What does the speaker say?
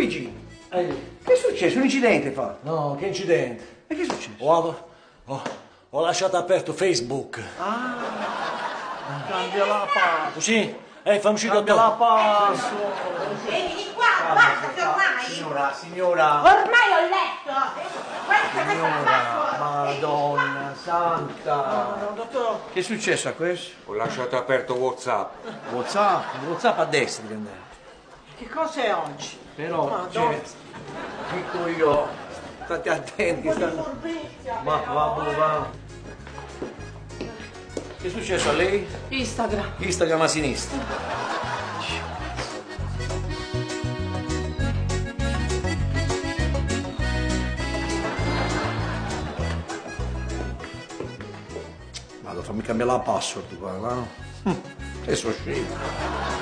Luigi, che è successo? Un incidente fa? No, che incidente? E che è successo? Ho lasciato aperto Facebook. Cambia la password. Sì? Fammi uscire Cambia la da password. Vieni qua, guardati ormai. Signora. Ormai ho letto. Questa è la password. Madonna santa. No, dottor. Che è successo a questo? Ho lasciato aperto WhatsApp. WhatsApp a destra devi andare. Che cos'è oggi? Però, Madonna. dico io, state attenti. Furbizia, Ma però. va. Che è successo a lei? Instagram. Instagram a sinistra. Vado, fammi cambiare la password qua, no? Che so scemo.